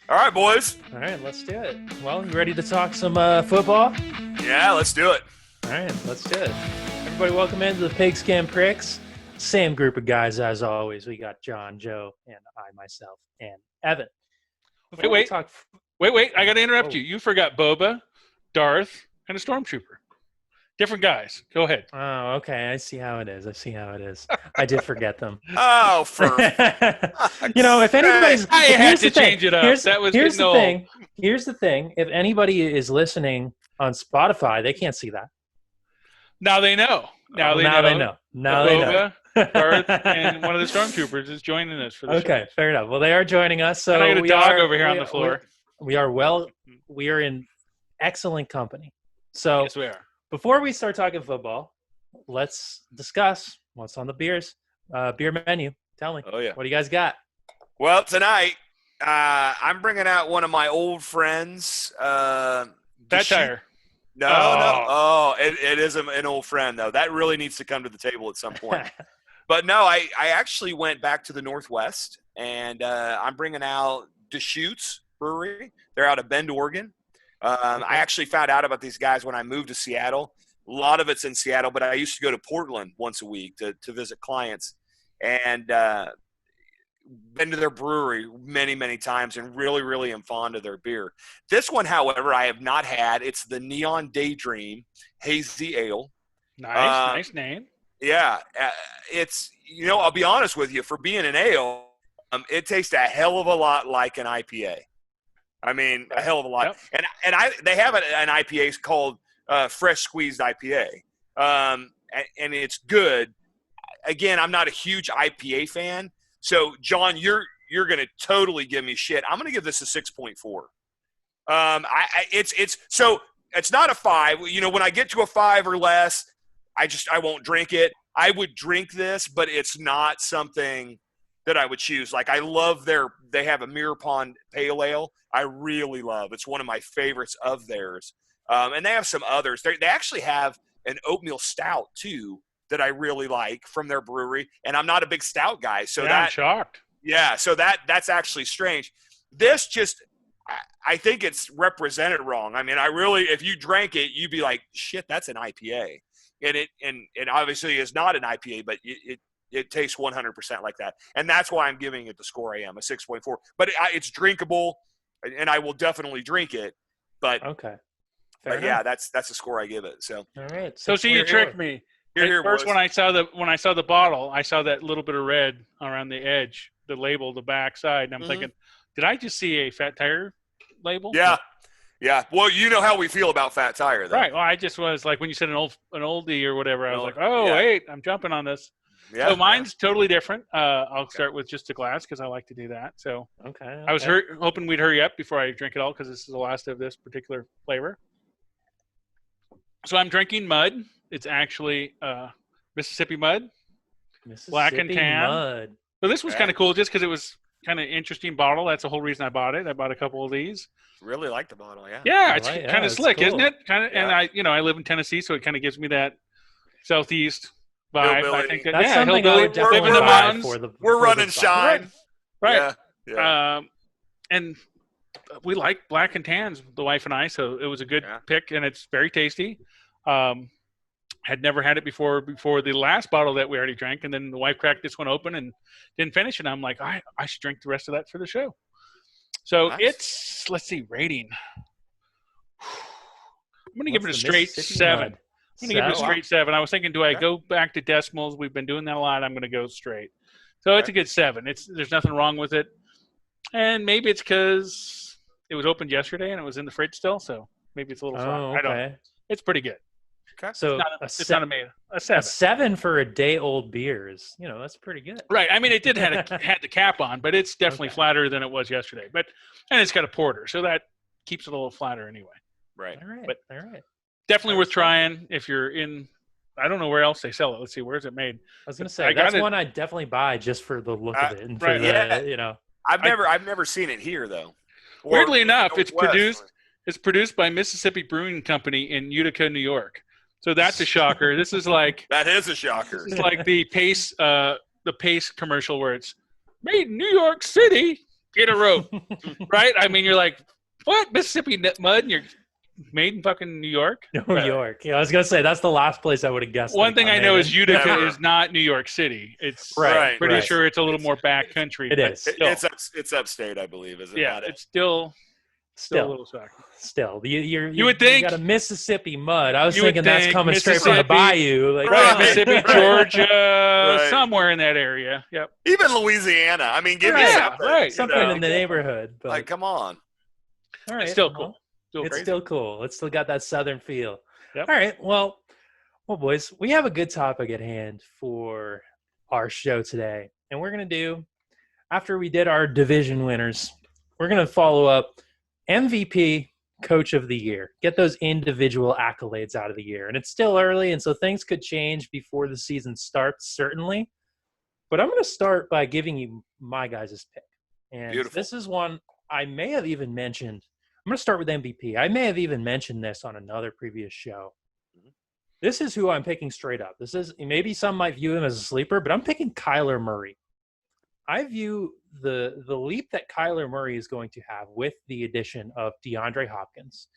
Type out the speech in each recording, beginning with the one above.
All right, boys. All right, let's do it. Well, you ready to talk some football? Yeah, let's do it. All right, let's do it. Everybody, welcome into the Pigskin Pricks. Same group of guys as always. We got John, Joe, and I, myself, and Evan. Wait, Before we wait, talk, wait. I got to interrupt oh, you. You forgot Boba, Darth, and a stormtrooper. Different guys. Go ahead. oh, okay. I see how it is. I did forget them. Oh, for If anybody's, I had here's to the thing. change it up. Here's, That was here's getting the old. thing. Here's the thing. If anybody is listening on Spotify, they can't see that. Now they know. Now they know. Now they know. Boba, Darth, and one of the stormtroopers is joining us for the show. Okay, fair enough. Well, they are joining us. So And I got a we dog are, over here on we- the floor. We are in excellent company. So Yes, we are. before we start talking football, let's discuss what's on the beer menu. Tell me, Oh, yeah. what do you guys got? Well, tonight I'm bringing out one of my old friends. Fat Tire. No, Oh. no. Oh, it is an old friend though. That really needs to come to the table at some point. But no, I actually went back to the Northwest, and I'm bringing out Deschutes Brewery. They're out of Bend, Oregon. I actually found out about these guys when I moved to Seattle. A lot of it's in Seattle, but I used to go to Portland once a week to visit clients, and been to their brewery many, many times, and really, really am fond of their beer. This one, however, I have not had. It's the Neon Daydream Hazy Ale. Nice name. Yeah, it's, I'll be honest with you, for being an ale, it tastes a hell of a lot like an IPA. I mean, a hell of a lot. Yep. And they have an IPA called Fresh Squeezed IPA, and it's good. Again, I'm not a huge IPA fan, so John, you're going to totally give me shit. I'm going to give this a 6.4. It's not a 5. When I get to a 5 or less, I won't drink it. I would drink this, but it's not something that I would choose. Like, I love they have a Mirror Pond Pale Ale. I really love. It's one of my favorites of theirs. And they have some others. They actually have an oatmeal stout too that I really like from their brewery. And I'm not a big stout guy, so I'm shocked. Yeah, so that's actually strange. This I think it's represented wrong. I mean, if you drank it, you'd be like, shit, that's an IPA. And it obviously is not an IPA, but it tastes 100% like that. And that's why I'm giving it the score I am, a 6.4. But it's drinkable, and I will definitely drink it. But Okay. yeah, that's the score I give it. So All right. So see, you tricked me. Here, First, boys. when I saw the bottle, I saw that little bit of red around the edge, the label, the back side, and I'm thinking, did I just see a Fat Tire label? Yeah. Well, you know how we feel about Fat Tire, though. Right. Well, I just was like, when you said an oldie or whatever, I was like, oh, Yeah. wait, I'm jumping on this. Yeah. So mine's totally different. I'll start with just a glass because I like to do that. So Okay. I was hoping we'd hurry up before I drink it all because this is the last of this particular flavor. So I'm drinking mud. It's actually Mississippi mud. Black and tan. Mud. So this was kind of cool just because it was kind of interesting bottle. That's the whole reason I bought it. I bought a couple of these. Really like the bottle, yeah. Yeah, it's Right, yeah, kind of it's slick, cool. isn't it? Kind of, Yeah. And I live in Tennessee, so it kind of gives me that southeast vibe. Hillbilly. I think that, That's yeah, something I hillbilly, would definitely live in the buy mountains. We're for running the shine. Right. Yeah. And we like black and tans, the wife and I, so it was a good pick, and it's very tasty. Had never had it before the last bottle that we already drank, and then the wife cracked this one open and didn't finish it. I'm like, I should drink the rest of that for the show. So Nice. it's, let's see, rating. I'm going to give it a What's the straight Mississippi 7. Mud? I'm going to give it a Seven? straight 7. I was thinking, do I Okay. go back to decimals? We've been doing that a lot. I'm going to go straight. So it's a good 7. There's nothing wrong with it. And maybe it's because it was opened yesterday and it was in the fridge still, so maybe it's a little flat. Oh, I don't know. okay. It's pretty good. So It's not amazing. A 7. a 7 for a day old beer is, that's pretty good. Right. I mean, it did had the cap on, but it's definitely Okay. flatter than it was yesterday. And it's got a porter, so that keeps it a little flatter anyway. Right. All right. But- All right. Definitely worth trying if you're in. I don't know where else they sell it. Let's see, where's it made? I was gonna say I got that's it. one I'd definitely buy just for the look of it and for right. the Yeah. I've never seen it here though. Or Weirdly enough, in the Northwest. it's produced by Mississippi Brewing Company in Utica, New York. So that's a shocker. This is like That is a shocker. the Pace commercial where it's made in New York City. Get a rope, right? I mean, you're like, what? Mississippi mud, and you're made in fucking New York? New York. Yeah, I was gonna say that's the last place I would have guessed. One thing I know is Utica Never. is not New York City. It's Right, pretty right. sure it's a little more backcountry. It is. It's upstate, I believe, is it? Yeah, not it's still a Still, little shocking. you would think- you got a Mississippi mud. I was You would thinking that's think coming straight from the Mississippi- bayou. Like, Right, Right. Mississippi, Right. Georgia, Right. somewhere in that area. Yep. Even Louisiana. I mean, give me Yeah, something. right. you something know? in the neighborhood. But Like, come on. all right, It's still well, cool. Still It's crazy. still cool. It's still got that southern feel. Yep. All right. Well, boys, we have a good topic at hand for our show today. And we're going to do, after we did our division winners, we're going to follow up MVP, Coach of the Year. Get those individual accolades out of the year. And it's still early, and so things could change before the season starts, certainly. But I'm going to start by giving you my guys' pick. And Beautiful. this is one I may have even mentioned. I'm going to start with MVP. I may have even mentioned this on another previous show. This is who I'm picking straight up. This is, maybe some might view him as a sleeper, but I'm picking Kyler Murray. I view the leap that Kyler Murray is going to have with the addition of DeAndre Hopkins,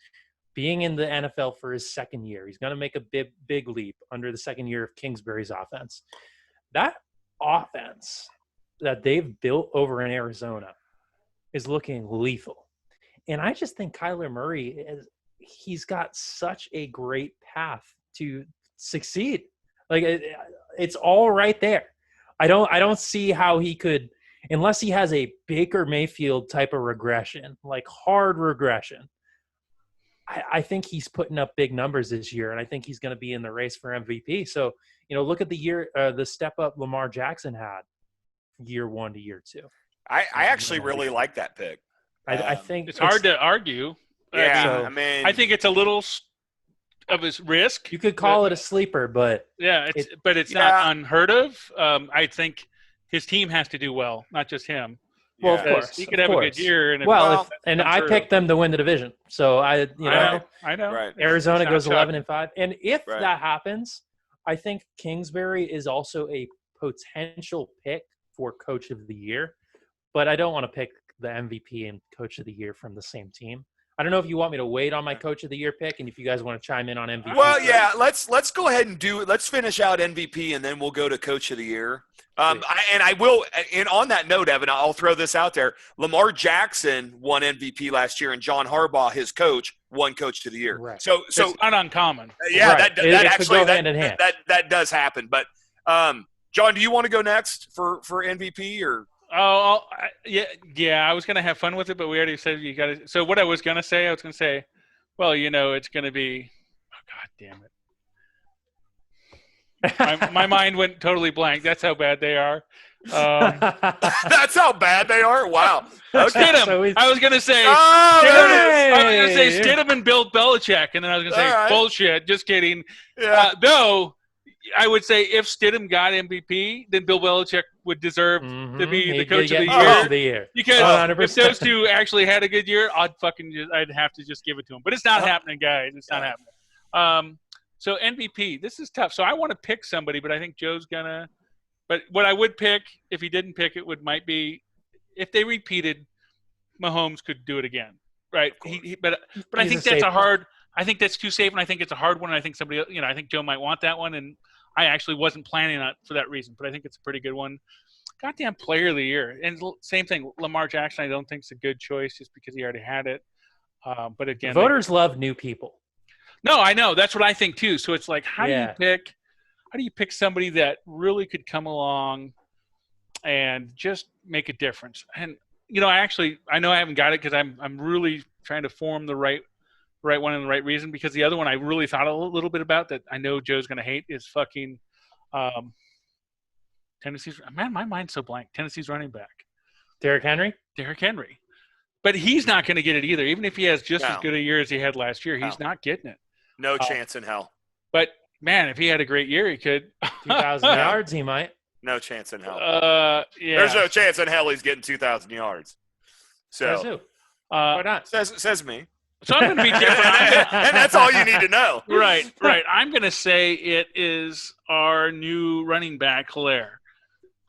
being in the NFL for his second year. He's going to make a big leap under the second year of Kingsbury's offense. That offense that they've built over in Arizona is looking lethal. And I just think Kyler Murray he's got such a great path to succeed. Like it's all right there. I don't see how he could, unless he has a Baker Mayfield type of regression, like hard regression. I think he's putting up big numbers this year, and I think he's going to be in the race for MVP. So, look at the step up Lamar Jackson had year 1 to year 2. I actually really like that pick. I think It's hard to argue. Yeah, I think it's a little of a risk. You could call it a sleeper, but but it's not unheard of. I think his team has to do well, not just him. Well, of course, he could have a good year. And I picked them to win the division, so I know. Right. Arizona goes 11-5, and if Right. that happens, I think Kingsbury is also a potential pick for Coach of the Year, but I don't want to pick the MVP and Coach of the Year from the same team. I don't know if you want me to wait on my Coach of the Year pick, and if you guys want to chime in on MVP. Well, yeah, let's go ahead and do it. Let's finish out MVP, and then we'll go to Coach of the Year. And on that note, Evan, I'll throw this out there. Lamar Jackson won MVP last year, and John Harbaugh, his coach, won Coach of the Year. Right. So it's not uncommon. Yeah, right. that It actually could go hand in hand. that does happen. But John, do you want to go next for MVP or? Yeah. I was gonna have fun with it, but we already said you got to. So what I was gonna say, well, it's gonna be. Oh, God damn it! My mind went totally blank. That's how bad they are. That's how bad they are. Wow. Okay. Stidham. So I was gonna say. Oh, there it is. I was gonna say Stidham and Bill Belichick, and then I was gonna say All right. bullshit. Just kidding. Yeah. Though, I would say if Stidham got MVP, then Bill Belichick would deserve to be the coach of the year. Coach of the Year. Because 100%. if those two actually had a good year, I'd have to just give it to them. But it's not happening, guys. It's not happening. So MVP, this is tough. So I want to pick somebody, but I think Joe's gonna. But what I would pick, if he didn't pick it, might be if they repeated, Mahomes could do it again, right? But I think that's a hard. I think that's too safe, and I think it's a hard one. And I think somebody, I think Joe might want that one, and I actually wasn't planning on it for that reason. But I think it's a pretty good one. Goddamn Player of the Year, and same thing. Lamar Jackson, I don't think is a good choice just because he already had it. But again, Voters love new people. No, I know. That's what I think too. So it's like, how do you pick somebody that really could come along and just make a difference? And I know I haven't got it because I'm really trying to form the right one and the right reason. Because the other one I really thought a little bit about that I know Joe's going to hate is fucking Tennessee's. Man, my mind's so blank. Tennessee's running back, Derrick Henry. But he's not going to get it either. Even if he has just as good a year as he had last year, he's not getting it. No chance in hell. But man, if he had a great year, he could. 2,000 yards, he might. No chance in hell. Yeah. There's no chance in hell he's getting 2,000 yards. Says So who? Why not? says me. So I'm going to be different. And that's all you need to know. Right. I'm going to say it is our new running back, Hilaire.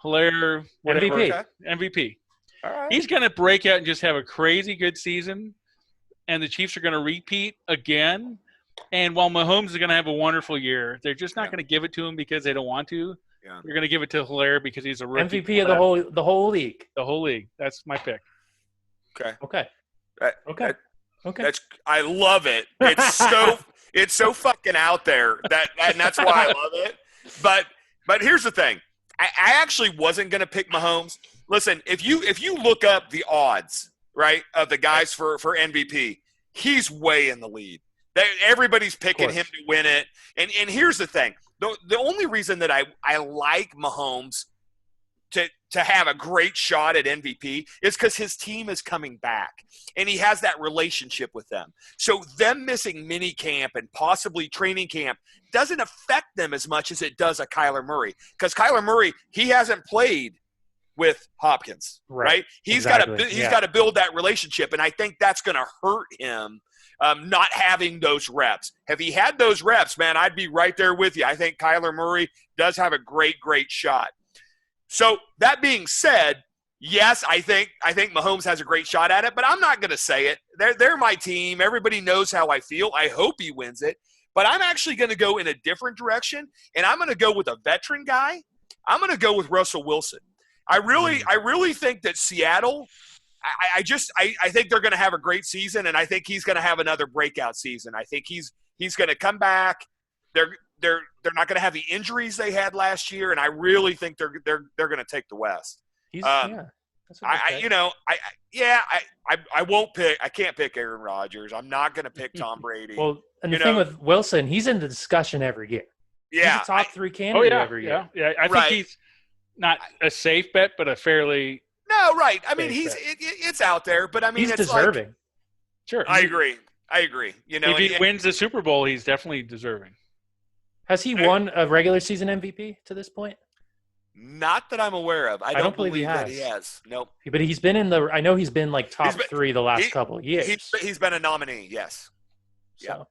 Whatever. MVP. MVP. All right. He's going to break out and just have a crazy good season, and the Chiefs are going to repeat again. And while Mahomes is going to have a wonderful year, they're just not going to give it to him because they don't want to. Yeah. They're going to give it to Hilaire because he's a rookie. MVP of the whole league. The whole league. That's my pick. Okay. Okay. I love it. It's so fucking out there and that's why I love it. But here's the thing. I actually wasn't going to pick Mahomes. Listen, if you look up the odds, right, of the guys for MVP, he's way in the lead. Everybody's picking him to win it. And here's the thing. The only reason that I like Mahomes to have a great shot at MVP is because his team is coming back and he has that relationship with them. So them missing mini camp and possibly training camp doesn't affect them as much as it does a Kyler Murray, because Kyler Murray, he hasn't played with Hopkins, right? He's got to build that relationship, and I think that's going to hurt him. Not having those reps. Have he had those reps, man, I'd be right there with you. I think Kyler Murray does have a great shot. So that being said, yes, I think Mahomes has a great shot at it, but I'm not going to say it. They're my team. Everybody knows how I feel. I hope he wins it. But I'm actually going to go in a different direction, and I'm going to go with a veteran guy. I'm going to go with Russell Wilson. I really think that Seattle – I think they're going to have a great season, and I think he's going to have another breakout season. I think he's going to come back. They're not going to have the injuries they had last year, and I really think they're going to take the West. I won't pick. I can't pick Aaron Rodgers. I'm not going to pick Tom Brady. Well, and the thing with Wilson, he's in the discussion every year. Yeah, he's a top 3 candidate every year. Yeah, I think he's not a safe bet, but a fairly. No, right. I mean, it's out there, but I mean, he's deserving. Like, sure, I agree. If he wins the Super Bowl, he's definitely deserving. Has he won a regular season MVP to this point? Not that I'm aware of. I don't believe that he has. Nope. But he's been in the. I know he's been like top 3 the last couple of years. He's been a nominee. Yes. So,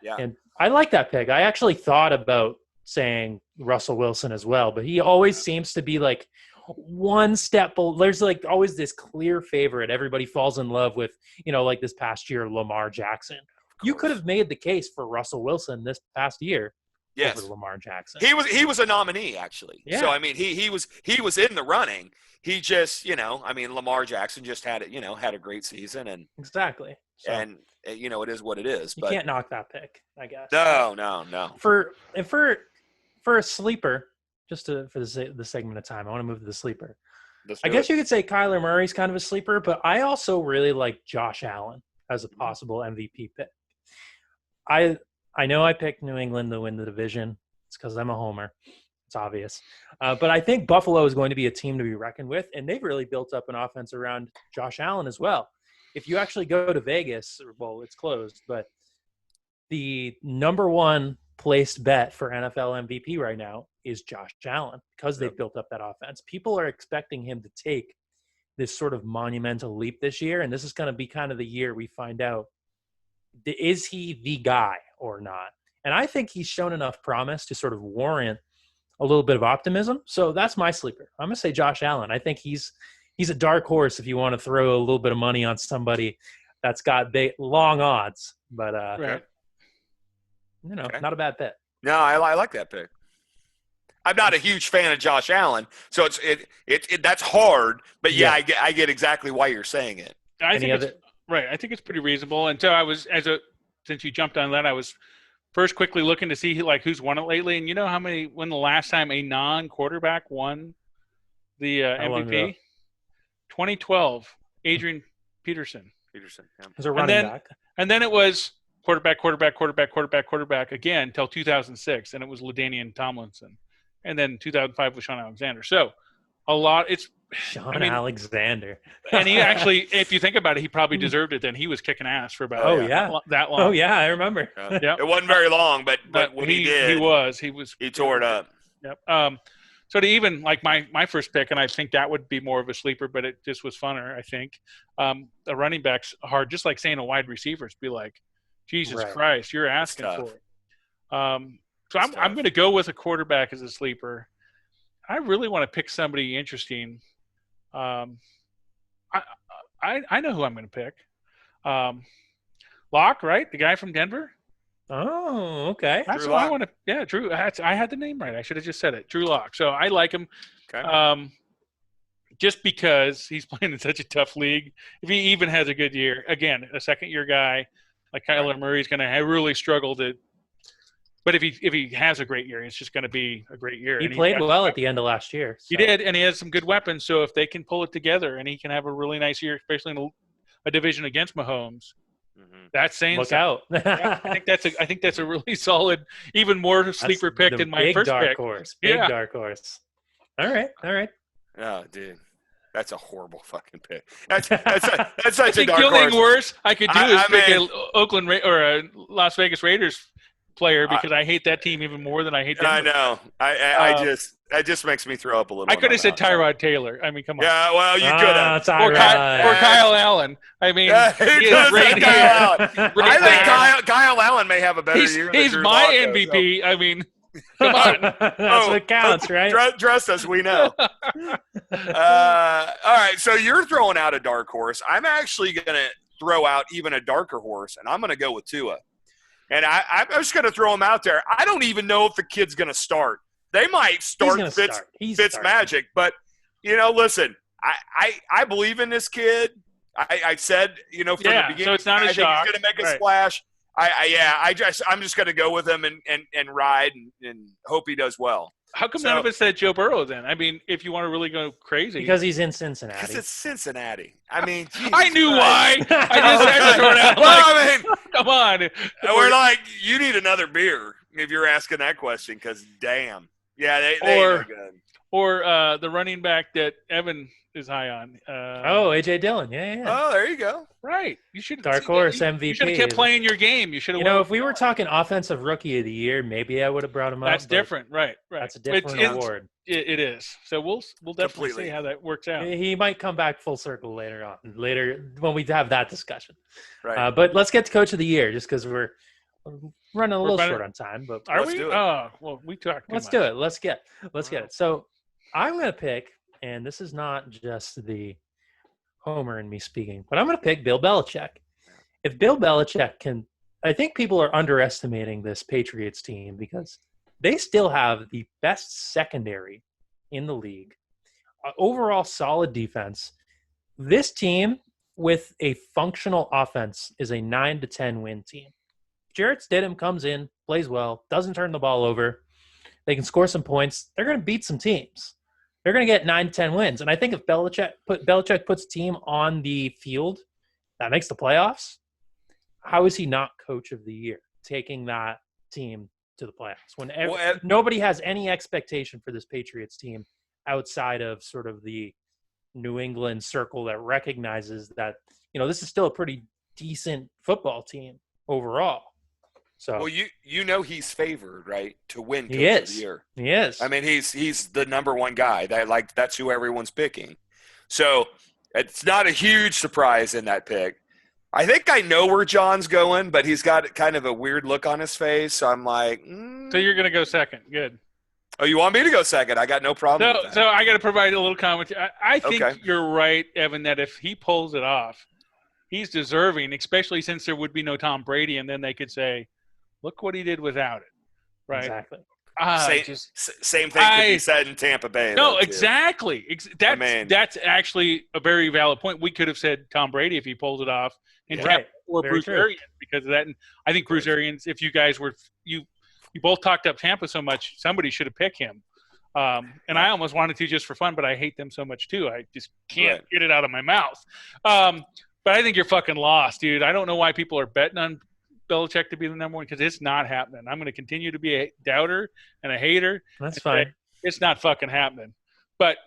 yeah. And I like that pick. I actually thought about saying Russell Wilson as well, but he always seems to be like one step. There's like always this clear favorite. Everybody falls in love with, like this past year, Lamar Jackson. You could have made the case for Russell Wilson this past year. Yes, over Lamar Jackson. He was a nominee actually. Yeah. So I mean, he was in the running. He just, Lamar Jackson just had a great season, and exactly. So, and it is what it is. You can't knock that pick, I guess. No. For a sleeper, for the segment of time, I want to move to the sleeper. I guess you could say Kyler Murray's kind of a sleeper, but I also really like Josh Allen as a possible MVP pick. I know I picked New England to win the division. It's because I'm a homer. It's obvious. But I think Buffalo is going to be a team to be reckoned with, and they've really built up an offense around Josh Allen as well. If you actually go to Vegas, well, it's closed, but the number 1 placed bet for NFL MVP right now is Josh Allen because they've built up that offense. People are expecting him to take this sort of monumental leap this year, and this is going to be kind of the year we find out, is he the guy or not? And I think he's shown enough promise to sort of warrant a little bit of optimism. So that's my sleeper. I'm going to say Josh Allen. I think he's a dark horse if you want to throw a little bit of money on somebody that's got long odds. But, not a bad pick. No, I like that pick. I'm not a huge fan of Josh Allen, so that's hard. But yeah. I get exactly why you're saying it. I think it's pretty reasonable. And so since you jumped on that, I was first quickly looking to see who's won it lately. And you know when the last time a non-quarterback won the MVP? 2012, Adrian Peterson. As a running back. And then it was quarterback again until 2006, and it was LaDainian Tomlinson. And then 2005 was Sean Alexander. So it's Alexander. And he actually, if you think about it, he probably deserved it. Then he was kicking ass for about that long. Oh yeah, I remember. Yeah. It wasn't very long, but when he did, he tore it up. Yep. So to even my first pick, and I think that would be more of a sleeper, but it just was funner. I think a running back's hard, just like saying a wide receiver's be like, Jesus Christ, you're asking for it. So I'm going to go with a quarterback as a sleeper. I really want to pick somebody interesting. I know who I'm going to pick. Locke, right? The guy from Denver. Oh, okay. That's Drew who I Lock. want to. Yeah, Drew. I had the name right. I should have just said it. Drew Lock. So I like him. Okay. Just because he's playing in such a tough league. If he even has a good year, again, a second-year guy like Kyler Murray's going to really struggle to. But if he has a great year, it's just going to be a great year. He And played well at the end of last year. So. He did, and he has some good weapons. So if they can pull it together, and he can have a really nice year, especially in a division against Mahomes, that's saying look something. out. Yeah, I think that's a really solid, even more sleeper pick than my first dark pick. Horse. Big dark horse. All right. Oh, dude. That's a horrible fucking pick. That's such a dark the only horse. thing worse I could do is pick an Oakland or a Las Vegas Raiders player because I hate that team even more than I hate Denver. I know. That just makes me throw up a little. I could have said Tyrod Taylor. I mean, come on. Yeah, well, you could have. Or Kyle Allen. I mean, Kyle Allen. I think Kyle Allen may have a better year. He's my MVP. So. I mean, come on. That's what counts, right? Trust us, we know. All right, so you're throwing out a dark horse. I'm actually going to throw out even a darker horse, and I'm going to go with Tua. And I'm just going to throw him out there. I don't even know if the kid's going to start. They might start Fitz magic, but listen, I believe in this kid. I said, from the beginning, so it's not a shock. He's going to make a splash. I'm just going to go with him and ride and hope he does well. How come none of us said Joe Burrow then? I mean, if you want to really go crazy, because he's in Cincinnati. Because it's Cincinnati. I mean, I knew why. I just had to throw it out. Well, come on. We're like, you need another beer if you're asking that question. Because damn, yeah, they are good. Or the running back that Evan is high on. AJ Dillon. Yeah. Oh, there you go. Right. You should dark horse MVP. You should have kept playing your game. You should have. If we were talking offensive rookie of the year, maybe I would have brought him up. That's different, right? That's a different award. It is. So we'll definitely see how that works out. He might come back full circle later when we have that discussion. Right. But let's get to coach of the year, just because we're running a little short on time. But are we? Oh, well, we talked. Let's do it. Let's get it. So I'm going to pick. And this is not just the Homer and me speaking, but I'm going to pick Bill Belichick. If Bill Belichick can, I think people are underestimating this Patriots team because they still have the best secondary in the league. Overall solid defense. This team with a functional offense is a 9-10 win team. Jarrett Stidham comes in, plays well, doesn't turn the ball over. They can score some points. They're going to beat some teams. They're going to get 9-10 wins. And I think if Belichick puts a team on the field that makes the playoffs, how is he not coach of the year, taking that team to the playoffs? When nobody has any expectation for this Patriots team outside of sort of the New England circle that recognizes that, this is still a pretty decent football team overall. So, well, he's favored, right, to win Coach of the Year. He is. I mean, he's the number one guy. That's who everyone's picking. So it's not a huge surprise in that pick. I think I know where John's going, but he's got kind of a weird look on his face. So I'm like, So you're going to go second. Good. Oh, you want me to go second? I got no problem with that. So I got to provide a little comment. I think you're right, Evan, that if he pulls it off, he's deserving, especially since there would be no Tom Brady, and then they could say, look what he did without it, right? Exactly. Same thing could be said in Tampa Bay. No, exactly. That's actually a very valid point. We could have said Tom Brady if he pulls it off, and or Bruce Arians because of that. And I think Bruce Arians, if you guys were you both talked up Tampa so much, somebody should have picked him. And I almost wanted to just for fun, but I hate them so much too. I just can't get it out of my mouth. But I think you're fucking lost, dude. I don't know why people are betting on Belichick to be the number one because it's not happening. I'm going to continue to be a doubter and a hater. That's fine. It's not fucking happening. But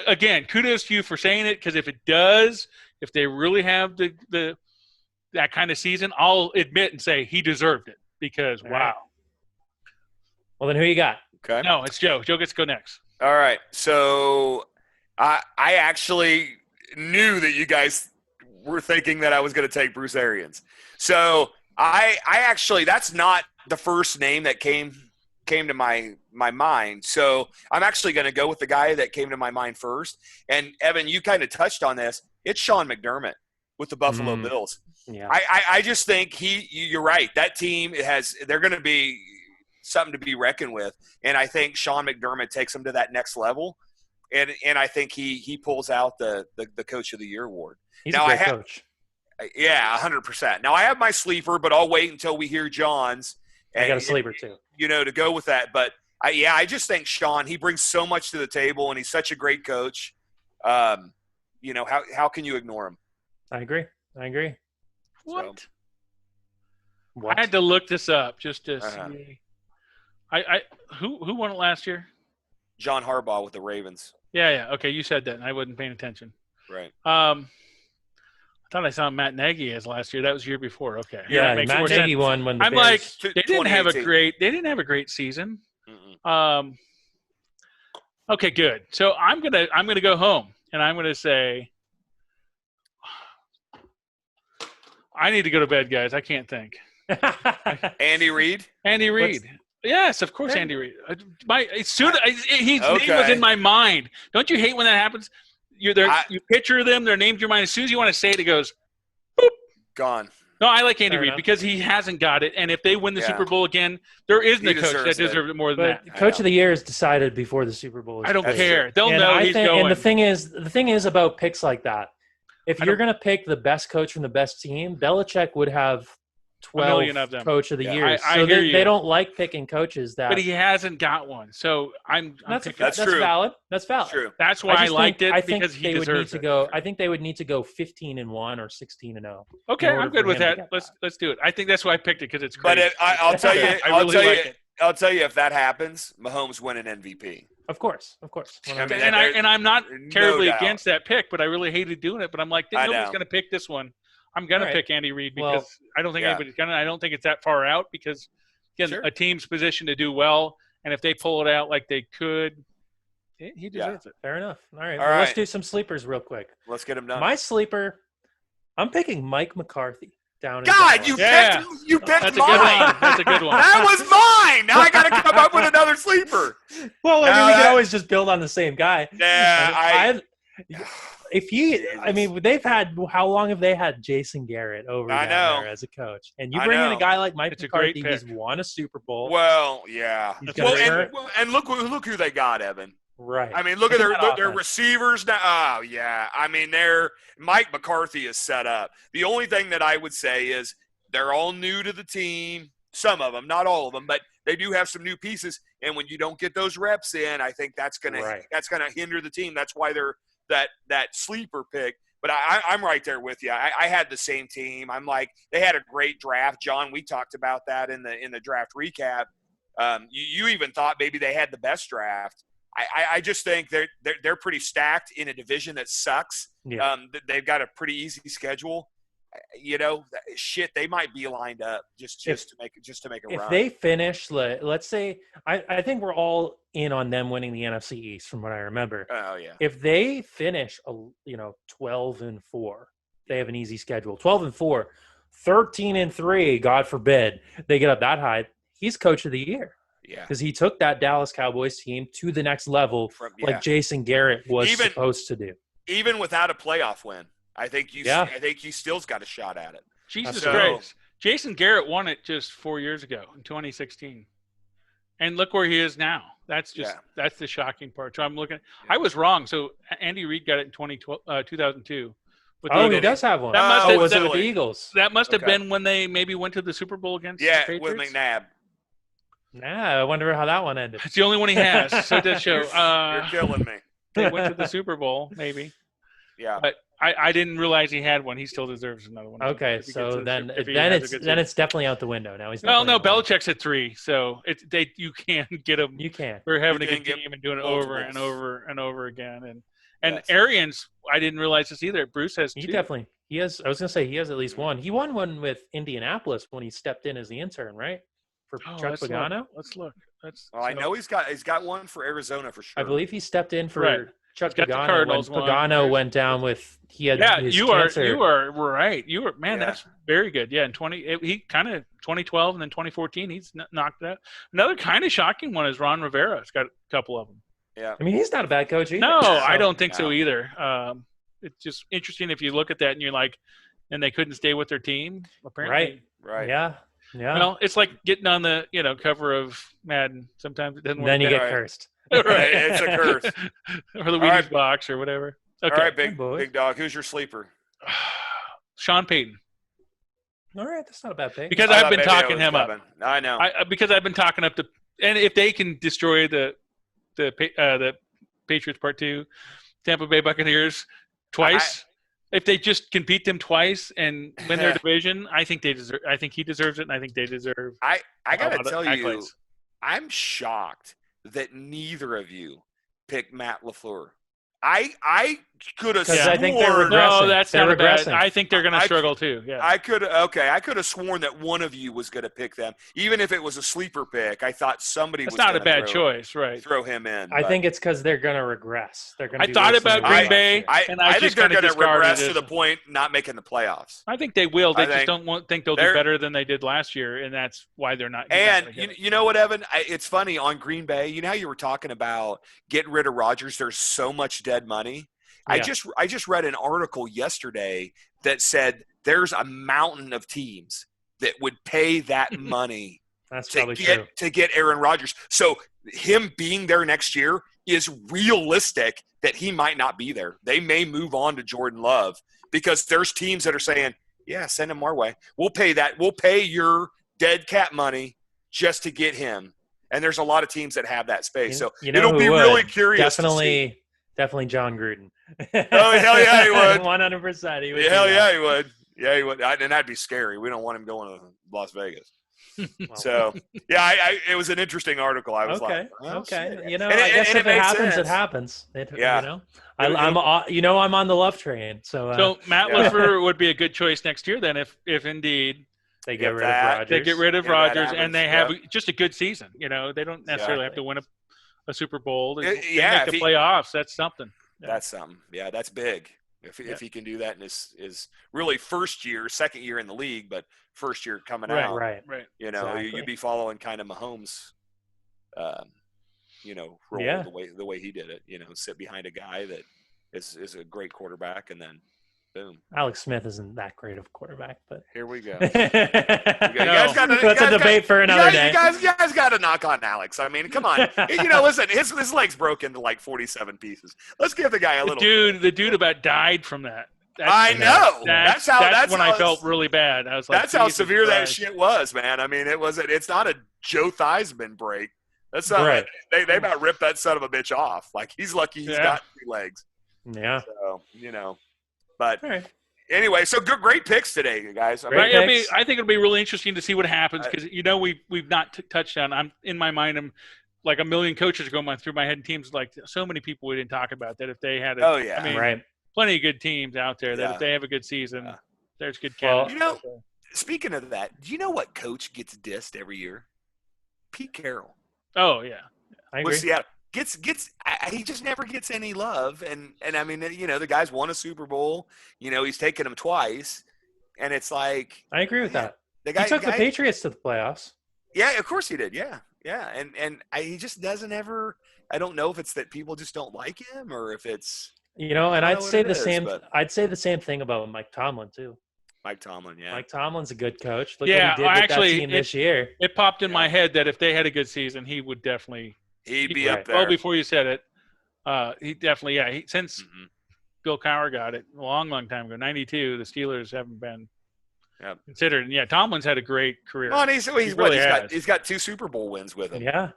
again, kudos to you for saying it because if it does, if they really have that kind of season, I'll admit and say he deserved it because wow. Well, then who you got? Okay. No, it's Joe. Joe gets to go next. All right. So I actually knew that you guys were thinking that I was going to take Bruce Arians. So I actually, that's not the first name that came to my mind. So I'm actually going to go with the guy that came to my mind first. And Evan, you kind of touched on this. it's Sean McDermott with the Buffalo Bills. Yeah. I just think you're right. That team they're going to be something to be reckoned with. And I think Sean McDermott takes them to that next level. And I think he pulls out the Coach of the Year award. He's a great coach. Yeah, 100%. Now, I have my sleeper, but I'll wait until we hear John's. I got a sleeper, too. To go with that. But, I just think Sean, he brings so much to the table, and he's such a great coach. How can you ignore him? I agree. What? So. I had to look this up just to see. Who won it last year? John Harbaugh with the Ravens. Yeah. Okay, you said that, and I wasn't paying attention. Right. I thought I saw Matt Nagy as last year. That was the year before. Okay. Yeah, Matt Nagy won when the I'm Bears, like, they didn't have a great season. Okay, good. So I'm gonna go home and I'm gonna say I need to go to bed, guys. I can't think. Andy Reid. Yes, of course, Andy Reid. His name was in my mind. Don't you hate when that happens? You picture them, their name's in your mind. As soon as you want to say it, it goes, boop. Gone. No, I like Andy Reid because he hasn't got it. And if they win the Super Bowl again, there isn't a coach that deserves it more than that. Coach of the Year is decided before the Super Bowl. I don't care. They'll know he's going. And the thing is about picks like that. If you're going to pick the best coach from the best team, Belichick would have 12 of them. Coach of the Years. I hear you. They don't like picking coaches that. But he hasn't got one, so that's true. Valid. That's valid. True. That's why I liked it because he deserves it. I think they would need to go 15-1 or 16-0. Okay, I'm good with that. Let's do it. I think that's why I picked it because it's great. But I'll tell you, I'll tell you if that happens, Mahomes win an MVP. Of course. And I'm not terribly against that pick, but I really hated doing it. But I'm like, nobody's going to pick this one. I'm going to pick Andy Reid because I don't think anybody's going to. I don't think it's that far out because, again, a team's position to do well, and if they pull it out like they could, he deserves it. Fair enough. All right. Let's do some sleepers real quick. Let's get them done. My sleeper, I'm picking Mike McCarthy. God, you picked That's mine. That's a good one. That was mine. Now I got to come up with another sleeper. Well, we can always just build on the same guy. Yeah, they've had how long have they had Jason Garrett over there as a coach? And you bring in a guy like Mike McCarthy, who's won a Super Bowl. Well, yeah. And look who they got, Evan. Right. I mean, look at their receivers now. Oh, yeah. I mean, Mike McCarthy is set up. The only thing that I would say is they're all new to the team. Some of them, not all of them, but they do have some new pieces. And when you don't get those reps in, I think that's gonna hinder the team. That's why they're that sleeper pick. But I'm right there with you. I had the same team. I'm like, they had a great draft. John, we talked about that in the draft recap. You even thought maybe they had the best draft. I just think they're pretty stacked in a division that sucks. Yeah. They've got a pretty easy schedule. They might be lined up just to make a run. If they finish, let's say, I think we're all in on them winning the NFC East, from what I remember. Oh yeah. If they finish, 12-4, they have an easy schedule. 12-4, 13-3, God forbid they get up that high. He's Coach of the Year. Yeah. Because he took that Dallas Cowboys team to the next level, like Jason Garrett was supposed to do. Even without a playoff win. I think he still's got a shot at it. Jesus Christ. Jason Garrett won it just 4 years ago in 2016. And look where he is now. That's the shocking part. So I'm looking I was wrong. So Andy Reid got it in 2002. He does have one. Was it with the Eagles? That must have been when they maybe went to the Super Bowl against the Patriots. With McNabb. I wonder how that one ended. It's the only one he has. So it does show. You're killing me. They went to the Super Bowl, maybe. Yeah. But I didn't realize he had one. He still deserves another one. Okay, so then it's definitely out the window now. Belichick's at 3, so you can't get him. You can't. We're having a good team and doing it over and over and over again. And Arians, I didn't realize this either. Bruce has 2. He has. I was gonna say he has at least one. He won one with Indianapolis when he stepped in as the intern, right? For Chuck Pagano. Let's look. I know he's got one for Arizona for sure. I believe he stepped in for Chuck Pagano when Pagano went down with his cancer. You are right. That's very good. Yeah, in 2012 and then 2014 he's knocked it out. Another kind of shocking one is Ron Rivera. He's got a couple of them. Yeah. I mean, he's not a bad coach either. No, I don't think so either. it's just interesting if you look at that and you're like, and they couldn't stay with their team. Apparently, right. Yeah. Well, it's like getting on the cover of Madden. Sometimes it doesn't work. Then you get Right. cursed. Right, it's a curse. Or the Wheaties box or whatever. Okay. All right, Good boys. big dog. Who's your sleeper? Sean Payton. All right, that's not a bad pick. Because I I've thought been maybe talking it was him up. Kevin. I know. Because I've been talking up and if they can destroy the Patriots Part 2, Tampa Bay Buccaneers twice, if they just can beat them twice and win their division, I think he deserves it, and I think they deserve. I gotta tell you, accolades. I'm shocked that neither of you picked Matt LaFleur. I could have Because I think they're sworn. regressing. No, that's They're not regressing. bad. I think they're going to struggle too. Yeah. I could have sworn that one of you was going to pick them, even if it was a sleeper pick. I thought somebody That's was. not a bad choice, right? Throw him in. I think it's because they're going to regress. They're going. I thought about Green Bay. I think just they're kinda going to regress discarded to it. the point not making the playoffs. I think they will. They I just think think they'll do better than they did last year, and that's why they're not. And you know what, Evan? It's funny on Green Bay. You know how you were talking about getting rid of Rodgers? There's so much dead money. Yeah. I just read an article yesterday that said there's a mountain of teams that would pay that money That's probably true. to get Aaron Rodgers. So him being there next year is realistic that he might not be there. They may move on to Jordan Love because there's teams that are saying, yeah, send him our way. We'll pay that. We'll pay your dead cat money just to get him. And there's a lot of teams that have that space. So it'll be really curious to see. Definitely John Gruden. Oh, hell yeah, he would. 100%. He would. Hell yeah, he would. Yeah, he would. And that'd be scary. We don't want him going to Las Vegas. So, yeah, it was an interesting article. I was like, oh, okay. shit. You know, And I guess and if it happens, sense. it happens. Yeah. You know, I'm on the love train. So Matt LaFleur would be a good choice next year then if indeed they get rid of Rodgers. They get rid of Rodgers happens, and they have just a good season. You know, they don't necessarily have to win a Super Bowl. They make the playoffs. That's something. Yeah. That's something. Yeah, that's big. If he can do that in his really second year in the league, but first year coming out. Right. You know, Exactly. you'd be following kind of Mahomes, role the way he did it. You know, sit behind a guy that is a great quarterback, and then boom. Alex Smith isn't that great of a quarterback, but Here we go. that's a debate for another day. You guys got to knock on Alex. I mean, come on. Listen, his leg's broke into like 47 pieces. Let's give the guy a little. The dude about died from that. I know. That's when I felt really bad. I was like, that's how severe that shit was, man. I mean, it's not a Joe Theismann break. That's not right. They about ripped that son of a bitch off. Like, he's lucky he's got 3 legs. Yeah. So, but right. Anyway, so great picks today, guys. I think it'll be really interesting to see what happens because we've not touched on. I'm in my mind. I'm like a million coaches going through my head and teams like so many people we didn't talk about that if they had. Plenty of good teams out there that if they have a good season, there's good candidates. Speaking of that, do you know what coach gets dissed every year? Pete Carroll. Oh yeah, I agree. With Seattle. He just never gets any love, and I mean, the guy's won a Super Bowl. He's taken them twice, and it's like I agree with that. He took the Patriots to the playoffs. Yeah, of course he did. Yeah, and he just doesn't ever. I don't know if it's that people just don't like him, or if it's and I'd say the same. I'd say the same thing about Mike Tomlin too. Mike Tomlin, yeah. Mike Tomlin's a good coach. Look what he did with that team this year. It popped in my head that if they had a good season, he would definitely. He'd be up there. Well, before you said it, he definitely, since Bill Cowher got it a long, long time ago, 92, the Steelers haven't been considered. And, yeah, Tomlin's had a great career. Well, he's got 2 Super Bowl wins with him. Yeah.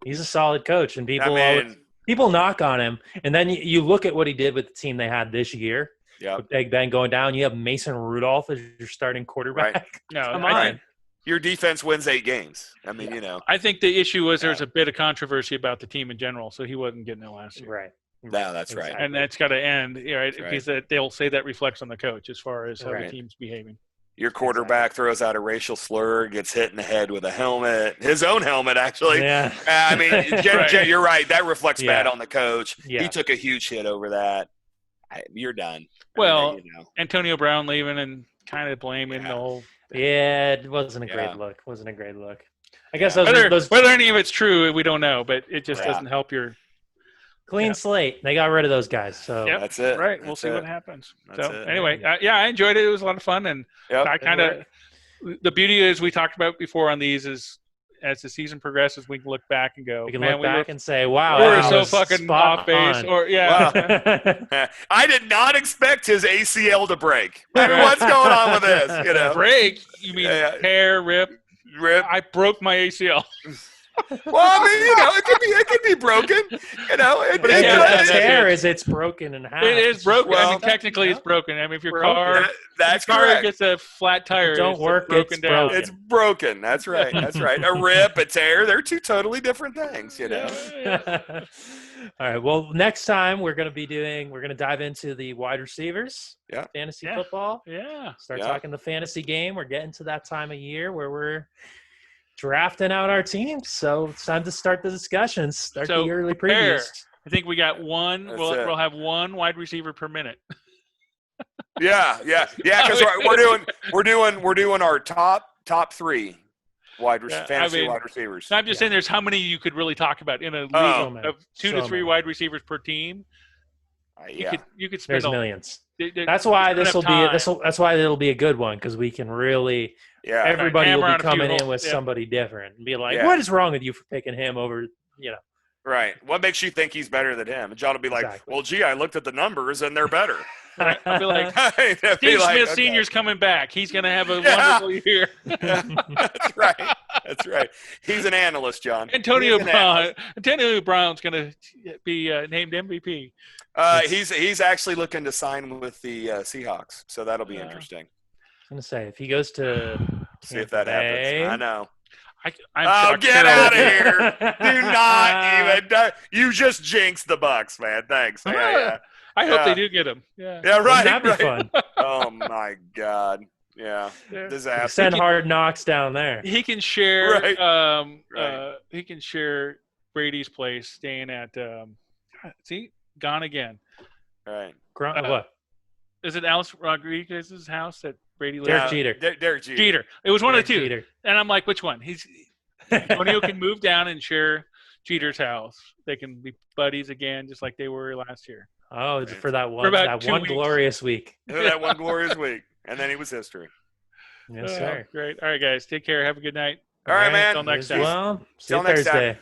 He's a solid coach, and people knock on him. And then you look at what he did with the team they had this year. Yeah. With Big Ben going down, you have Mason Rudolph as your starting quarterback. Right. No, come on. Your defense wins 8 games. I mean, I think the issue was there's a bit of controversy about the team in general, so he wasn't getting it last year. Right. No, that's right. And that's got to end, right? That's Because they'll say that reflects on the coach as far as how the team's behaving. Your quarterback throws out a racial slur, gets hit in the head with a helmet, his own helmet, actually. Yeah. I mean, you're right. That reflects bad on the coach. Yeah. He took a huge hit over that. You're done. Well, Antonio Brown leaving and kind of blaming the whole thing. Yeah, it wasn't a great look. I guess whether any of it's true, we don't know, but it just doesn't help Clean slate. They got rid of those guys. So that's it. Right. We'll That's see it. what happens. That's So it. anyway, I enjoyed it. It was a lot of fun, and I kind of the beauty is we talked about before on these is as the season progresses, we can look back and go, we can look back and say, wow, we were so fucking off base. Or I did not expect his ACL to break. What's going on with this? You know, break? You mean tear, rip? I broke my ACL. Well, I mean, you know, it could be broken. You know, it's broken in half. It is broken. Well, I mean, technically, it's broken. I mean, if your car gets a flat tire, it's down. It's broken. That's right. That's right. A rip, a tear, they're two totally different things. You know. All right. Well, next time we're going to dive into the wide receivers. Yeah. Fantasy football. Yeah. Start talking the fantasy game. We're getting to that time of year where we're drafting out our teams, so it's time to start the discussions. Start the early previews. I think we got one. We'll have one wide receiver per minute. Yeah, because we're doing our top three fantasy wide receivers. I'm just saying, there's how many you could really talk about in a league of 2 to 3 wide receivers per team. You could spend millions. That's why that's why it'll be a good one, because we can really. Yeah, everybody will be coming in with somebody different and be like, "What is wrong with you for picking him over?" You know, right? What makes you think he's better than him? And John will be like, "Well, gee, I looked at the numbers and they're better." I'll be like, Steve Smith Sr.'s coming back. He's going to have a wonderful year. That's right. That's right. He's an analyst, John. Antonio Brown's going to be named MVP. He's actually looking to sign with the Seahawks, so that'll be interesting. I was going to say, if he goes to see if that happens. I know. Get out of here. Do not even. You just jinxed the Bucs, man. Thanks. Yeah. I hope they do get him. Yeah, right. That'd be fun. Oh, my God. Yeah. Disaster. Send Hard Knocks down there. He can share he can share Brady's place staying at gone again. Right. What? Is it Alex Rodriguez's house that Brady lives? Derek Jeter. It was one of the two. Jeter. And I'm like, which one? Antonio can move down and share Jeter's house. They can be buddies again, just like they were last year. Oh, for that one glorious week. That one glorious week. And then he was history. Yes, sir. Great. All right, guys. Take care. Have a good night. All right, man. Until next time. Well, see you Thursday.